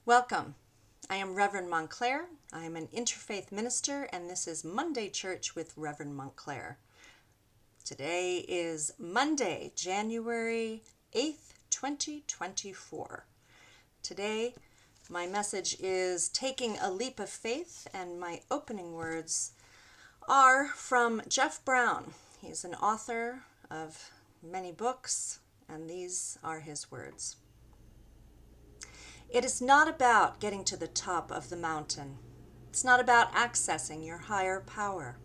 Welcome. I am Reverend Montclair. I am an interfaith minister, and this is Monday Church with Reverend Montclair. Today is Monday, January 8th, 2024. Today, my message is Taking a Leap of Faith, and my opening words are from Jeff Brown. He's an author of many books, and these are his words. It is not about getting to the top of the mountain. It's not about accessing your higher power.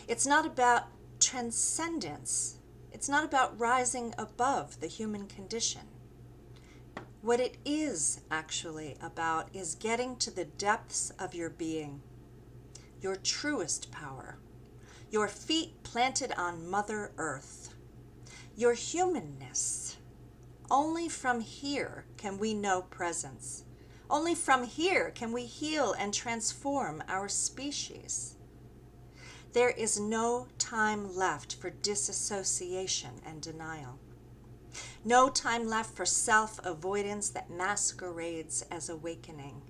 It's not about transcendence. It's not about rising above the human condition. What it is actually about is getting to the depths of your being, your truest power, your feet planted on Mother Earth, your humanness. Only from here can we know presence. Only from here can we heal and transform our species. There is no time left for disassociation and denial. No time left for self-avoidance that masquerades as awakening.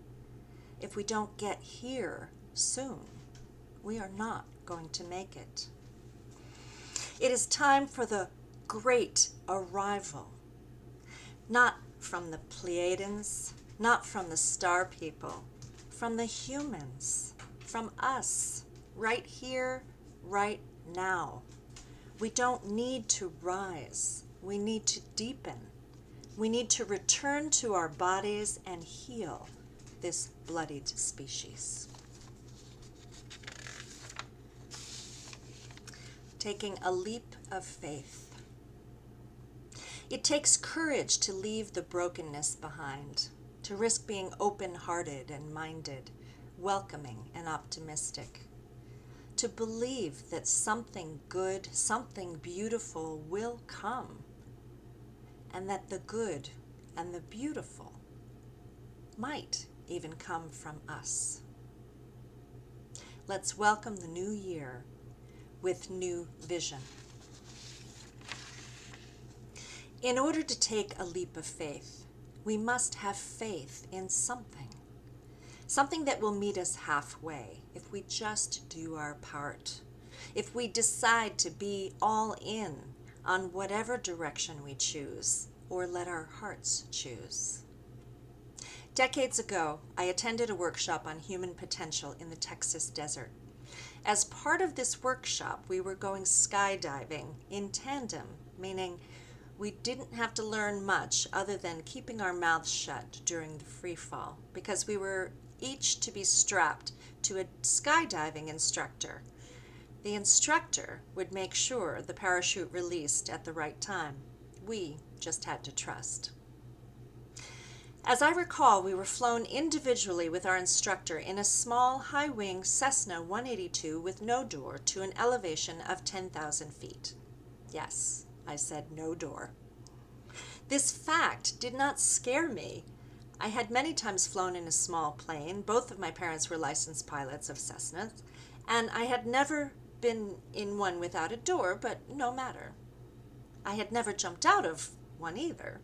If we don't get here soon, we are not going to make it. It is time for the great arrival. Not from the Pleiadians, not from the star people, from the humans, from us, right here, right now. We don't need to rise. We need to deepen. We need to return to our bodies and heal this bloodied species. Taking a leap of faith. It takes courage to leave the brokenness behind, to risk being open-hearted and minded, welcoming and optimistic, to believe that something good, something beautiful will come, and that the good and the beautiful might even come from us. Let's welcome the new year with new vision. In order to take a leap of faith, we must have faith in something. Something that will meet us halfway if we just do our part. If we decide to be all in on whatever direction we choose, or let our hearts choose. Decades ago, I attended a workshop on human potential in the Texas desert. As part of this workshop, we were going skydiving in tandem, meaning we didn't have to learn much other than keeping our mouths shut during the free fall, because we were each to be strapped to a skydiving instructor. The instructor would make sure the parachute released at the right time. We just had to trust. As I recall, we were flown individually with our instructor in a small high-wing Cessna 182 with no door to an elevation of 10,000 feet. Yes, I said no door. This fact did not scare me. I had many times flown in a small plane. Both of my parents were licensed pilots of Cessnas, and I had never been in one without a door, but no matter. I had never jumped out of one either,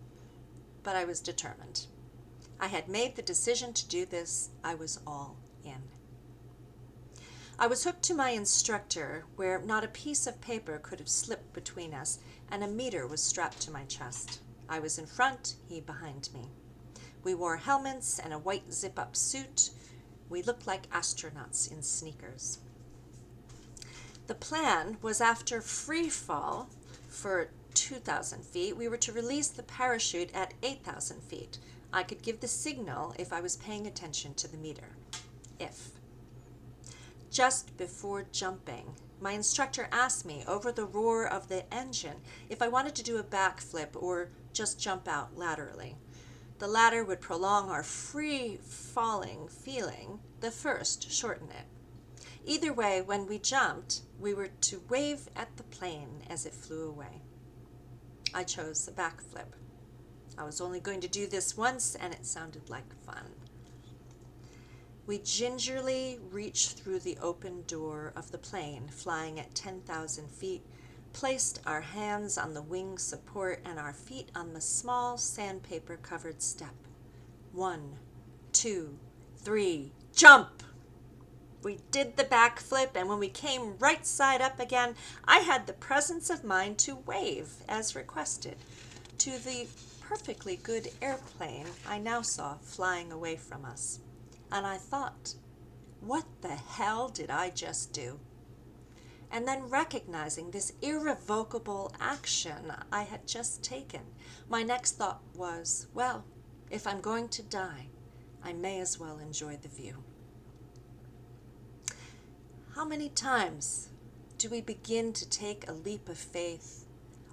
but I was determined. I had made the decision to do this. I was all in. I was hooked to my instructor where not a piece of paper could have slipped between us, and a meter was strapped to my chest. I was in front, he behind me. We wore helmets and a white zip-up suit. We looked like astronauts in sneakers. The plan was after free fall for 2,000 feet, we were to release the parachute at 8,000 feet. I could give the signal if I was paying attention to the meter. If. Just before jumping, my instructor asked me over the roar of the engine if I wanted to do a backflip or just jump out laterally. The latter would prolong our free-falling feeling, the first shorten it. Either way, when we jumped, we were to wave at the plane as it flew away. I chose the backflip. I was only going to do this once, and it sounded like fun. We gingerly reached through the open door of the plane, flying at 10,000 feet, placed our hands on the wing support and our feet on the small sandpaper-covered step. 1, 2, 3, jump! We did the backflip, and when we came right side up again, I had the presence of mind to wave, as requested, to the perfectly good airplane I now saw flying away from us. And I thought, what the hell did I just do? And then recognizing this irrevocable action I had just taken, my next thought was, well, if I'm going to die, I may as well enjoy the view. How many times do we begin to take a leap of faith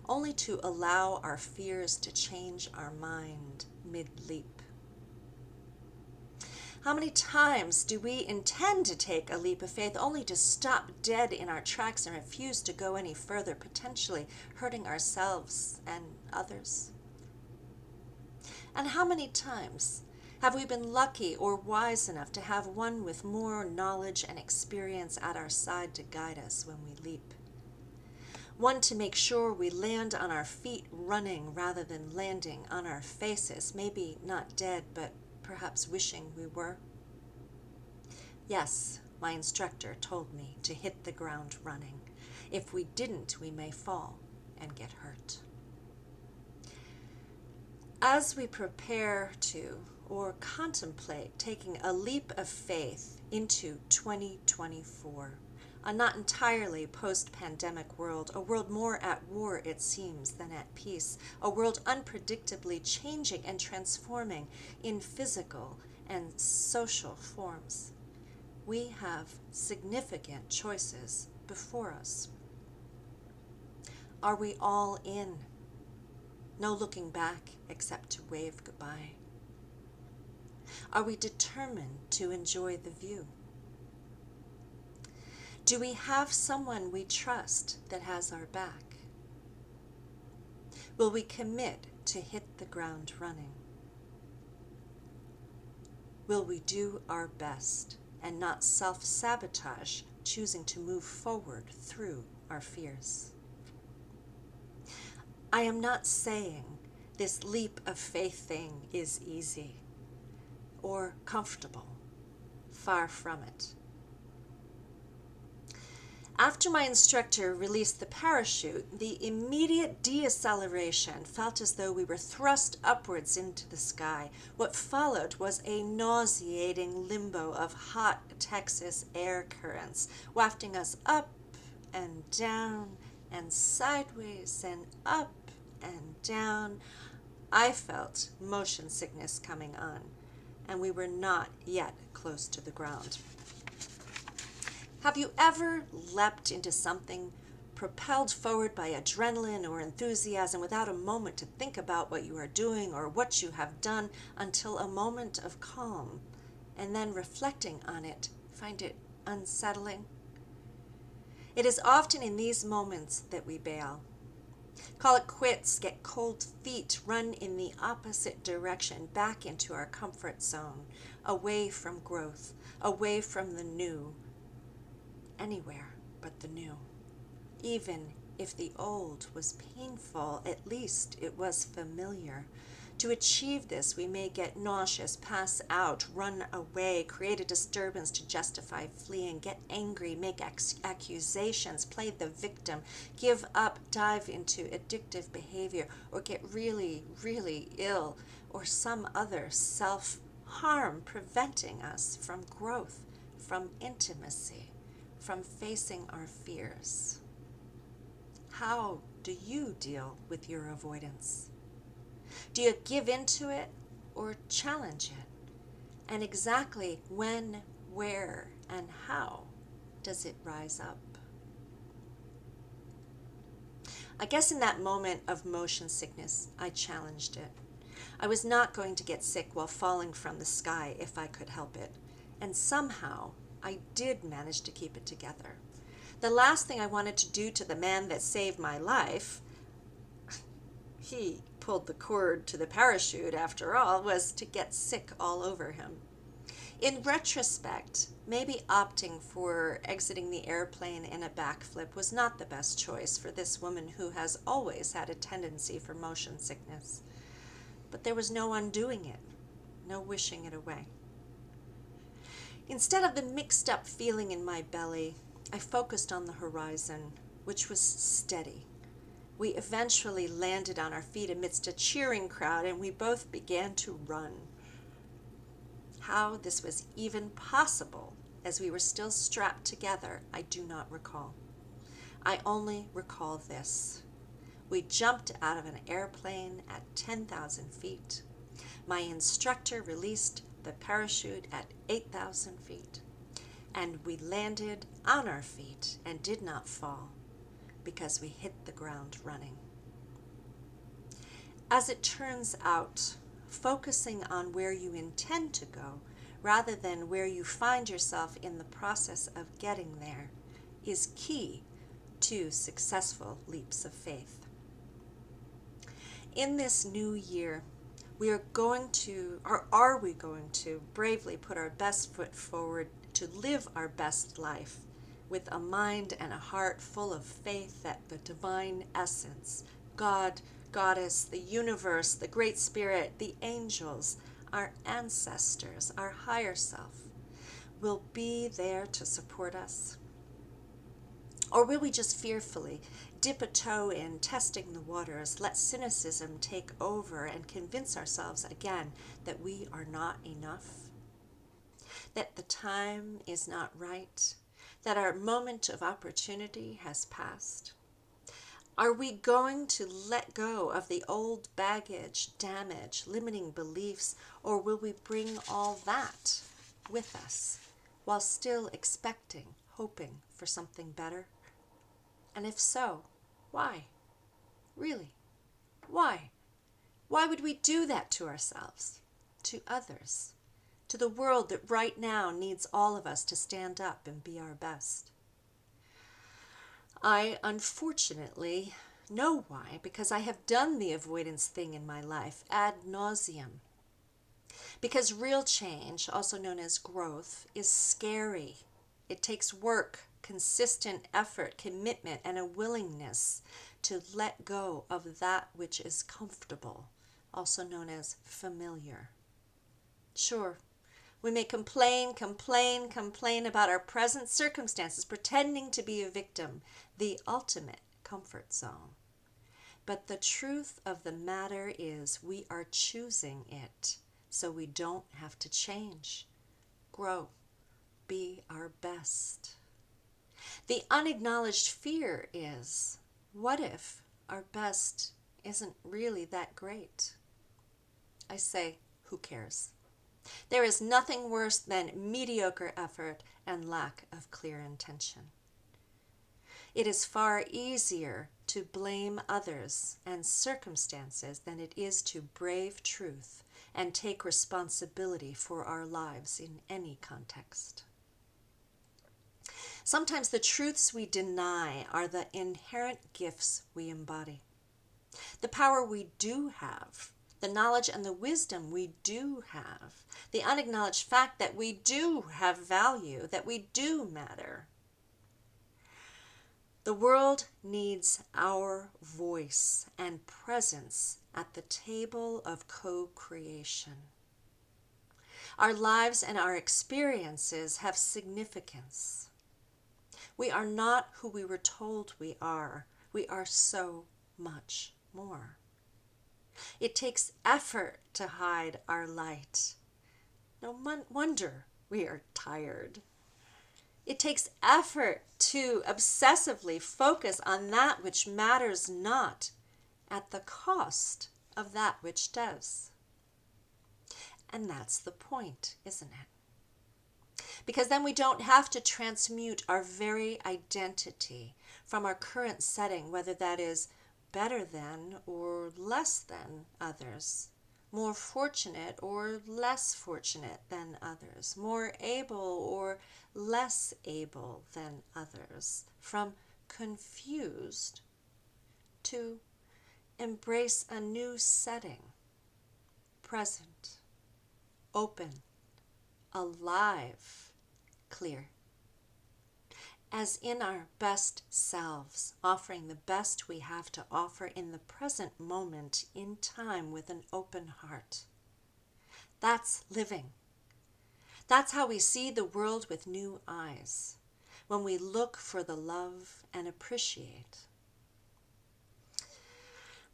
only to allow our fears to change our mind mid-leap? How many times do we intend to take a leap of faith only to stop dead in our tracks and refuse to go any further, potentially hurting ourselves and others? And how many times have we been lucky or wise enough to have one with more knowledge and experience at our side to guide us when we leap? One to make sure we land on our feet running rather than landing on our faces, maybe not dead, but perhaps wishing we were? Yes, my instructor told me to hit the ground running. If we didn't, we may fall and get hurt. As we prepare to or contemplate taking a leap of faith into 2024, a not entirely post-pandemic world, a world more at war, it seems, than at peace, a world unpredictably changing and transforming in physical and social forms, we have significant choices before us. Are we all in? No looking back except to wave goodbye. Are we determined to enjoy the view? Do we have someone we trust that has our back? Will we commit to hit the ground running? Will we do our best and not self-sabotage, choosing to move forward through our fears? I am not saying this leap of faith thing is easy or comfortable. Far from it. After my instructor released the parachute, the immediate deceleration felt as though we were thrust upwards into the sky. What followed was a nauseating limbo of hot Texas air currents, wafting us up and down and sideways and up and down. I felt motion sickness coming on, and we were not yet close to the ground. Have you ever leapt into something propelled forward by adrenaline or enthusiasm without a moment to think about what you are doing or what you have done until a moment of calm, and then reflecting on it, find it unsettling? It is often in these moments that we bail. Call it quits, get cold feet, run in the opposite direction, back into our comfort zone, away from growth, away from the new, anywhere but the new. Even if the old was painful, at least it was familiar. To achieve this, we may get nauseous, pass out, run away, create a disturbance to justify fleeing, get angry, make accusations, play the victim, give up, dive into addictive behavior, or get really, really ill, or some other self-harm preventing us from growth, from intimacy, from facing our fears. How do you deal with your avoidance? Do you give into it or challenge it? And exactly when, where, and how does it rise up? I guess in that moment of motion sickness, I challenged it. I was not going to get sick while falling from the sky if I could help it. And somehow, I did manage to keep it together. The last thing I wanted to do to the man that saved my life, he pulled the cord to the parachute after all, was to get sick all over him. In retrospect, maybe opting for exiting the airplane in a backflip was not the best choice for this woman who has always had a tendency for motion sickness. But there was no undoing it, no wishing it away. Instead of the mixed up feeling in my belly, I focused on the horizon, which was steady. We eventually landed on our feet amidst a cheering crowd, and we both began to run. How this was even possible, as we were still strapped together, I do not recall. I only recall this. We jumped out of an airplane at 10,000 feet. My instructor released the parachute at 8,000 feet. And we landed on our feet and did not fall because we hit the ground running. As it turns out, focusing on where you intend to go rather than where you find yourself in the process of getting there is key to successful leaps of faith. In this new year, we are going to, or are we going to, bravely put our best foot forward to live our best life with a mind and a heart full of faith that the divine essence, God, Goddess, the universe, the Great Spirit, the angels, our ancestors, our higher self, will be there to support us? Or will we just fearfully dip a toe in, testing the waters, let cynicism take over, and convince ourselves again that we are not enough? That the time is not right? That our moment of opportunity has passed? Are we going to let go of the old baggage, damage, limiting beliefs, or will we bring all that with us while still expecting, hoping for something better? And if so, why? Really? Why? Why would we do that to ourselves, to others, to the world that right now needs all of us to stand up and be our best? I unfortunately know why, because I have done the avoidance thing in my life ad nauseum. Because real change, also known as growth, is scary. It takes work, consistent effort, commitment, and a willingness to let go of that which is comfortable, also known as familiar. Sure, we may complain about our present circumstances, pretending to be a victim, the ultimate comfort zone. But the truth of the matter is we are choosing it, so we don't have to change, grow, be our best. The unacknowledged fear is, what if our best isn't really that great? I say, who cares? There is nothing worse than mediocre effort and lack of clear intention. It is far easier to blame others and circumstances than it is to brave truth and take responsibility for our lives in any context. Sometimes the truths we deny are the inherent gifts we embody. The power we do have, the knowledge and the wisdom we do have, the unacknowledged fact that we do have value, that we do matter. The world needs our voice and presence at the table of co-creation. Our lives and our experiences have significance. We are not who we were told we are. We are so much more. It takes effort to hide our light. No wonder we are tired. It takes effort to obsessively focus on that which matters not at the cost of that which does. And that's the point, isn't it? Because then we don't have to transmute our very identity from our current setting, whether that is better than or less than others, more fortunate or less fortunate than others, more able or less able than others, from confused to embrace a new setting, present, open, alive, clear. As in our best selves, offering the best we have to offer in the present moment in time with an open heart. That's living. That's how we see the world with new eyes, when we look for the love and appreciate.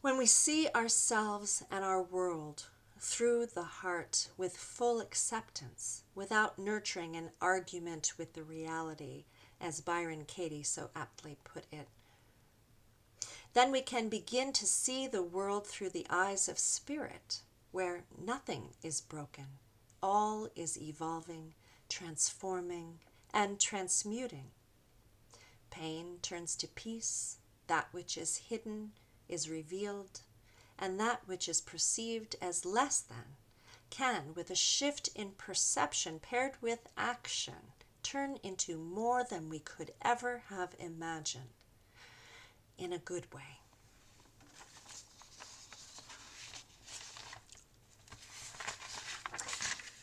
When we see ourselves and our world through the heart with full acceptance, without nurturing an argument with the reality, as Byron Katie so aptly put it, then we can begin to see the world through the eyes of spirit, where nothing is broken. All is evolving, transforming, and transmuting. Pain turns to peace, that which is hidden is revealed, and that which is perceived as less than can, with a shift in perception paired with action, turn into more than we could ever have imagined, in a good way.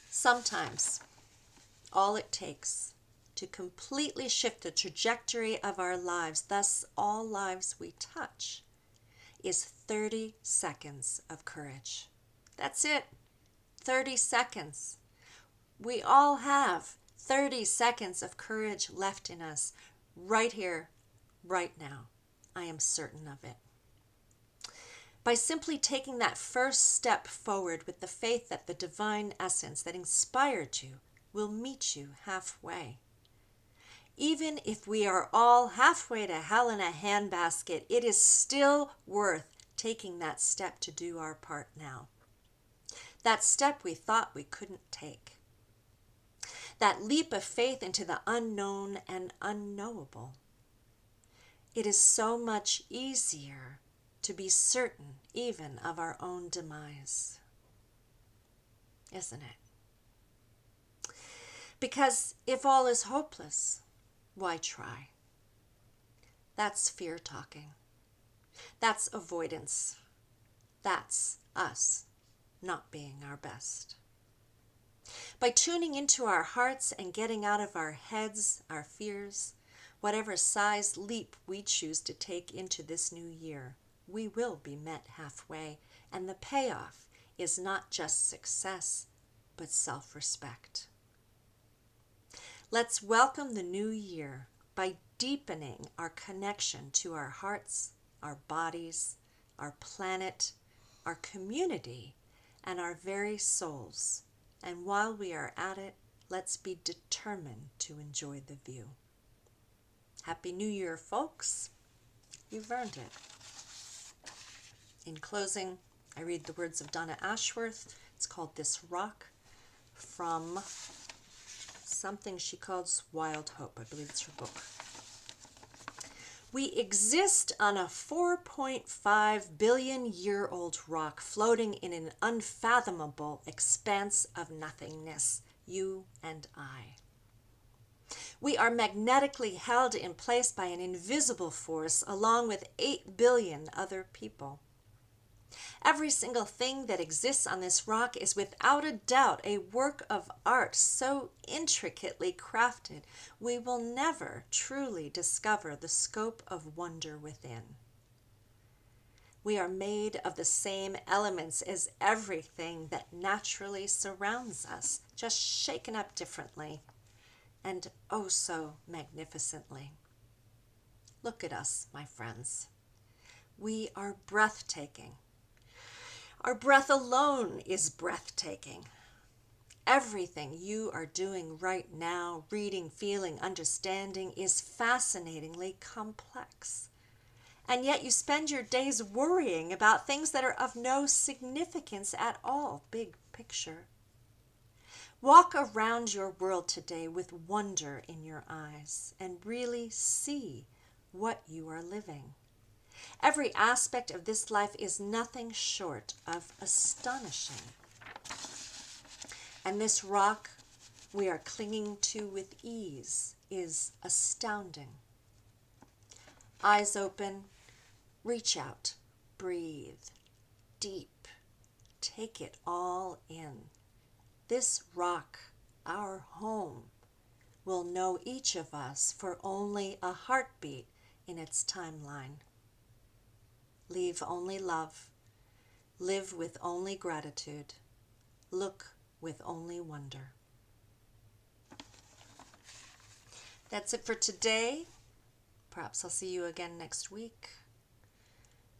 Sometimes all it takes to completely shift the trajectory of our lives, thus all lives we touch, is 30 seconds of courage. That's it. 30 seconds. We all have 30 seconds of courage left in us, right here, right now. I am certain of it. By simply taking that first step forward with the faith that the divine essence that inspired you will meet you halfway. Even if we are all halfway to hell in a handbasket, it is still worth taking that step to do our part now. That step we thought we couldn't take. That leap of faith into the unknown and unknowable. It is so much easier to be certain even of our own demise. Isn't it? Because if all is hopeless, why try? That's fear talking. That's avoidance. That's us not being our best. By tuning into our hearts and getting out of our heads, our fears, whatever size leap we choose to take into this new year, we will be met halfway, and the payoff is not just success, but self-respect. Let's welcome the new year by deepening our connection to our hearts, our bodies, our planet, our community, and our very souls. And while we are at it, let's be determined to enjoy the view. Happy New Year, folks. You've earned it. In closing, I read the words of Donna Ashworth. It's called This Rock, from something she calls Wild Hope. I believe it's her book. We exist on a 4.5 billion year old rock floating in an unfathomable expanse of nothingness, you and I. We are magnetically held in place by an invisible force along with 8 billion other people. Every single thing that exists on this rock is without a doubt a work of art so intricately crafted we will never truly discover the scope of wonder within. We are made of the same elements as everything that naturally surrounds us, just shaken up differently, and oh so magnificently. Look at us, my friends. We are breathtaking. Our breath alone is breathtaking. Everything you are doing right now, reading, feeling, understanding, is fascinatingly complex. And yet you spend your days worrying about things that are of no significance at all, big picture. Walk around your world today with wonder in your eyes and really see what you are living. Every aspect of this life is nothing short of astonishing. And this rock we are clinging to with ease is astounding. Eyes open, reach out, breathe, deep, take it all in. This rock, our home, will know each of us for only a heartbeat in its timeline. Leave only love, live with only gratitude, look with only wonder. That's it for today. Perhaps I'll see you again next week.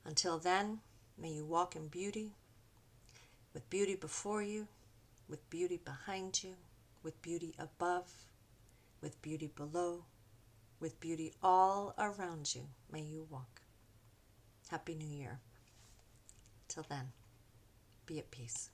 Until then, may you walk in beauty, with beauty before you, with beauty behind you, with beauty above, with beauty below, with beauty all around you. May you walk. Happy New Year. Till then, be at peace.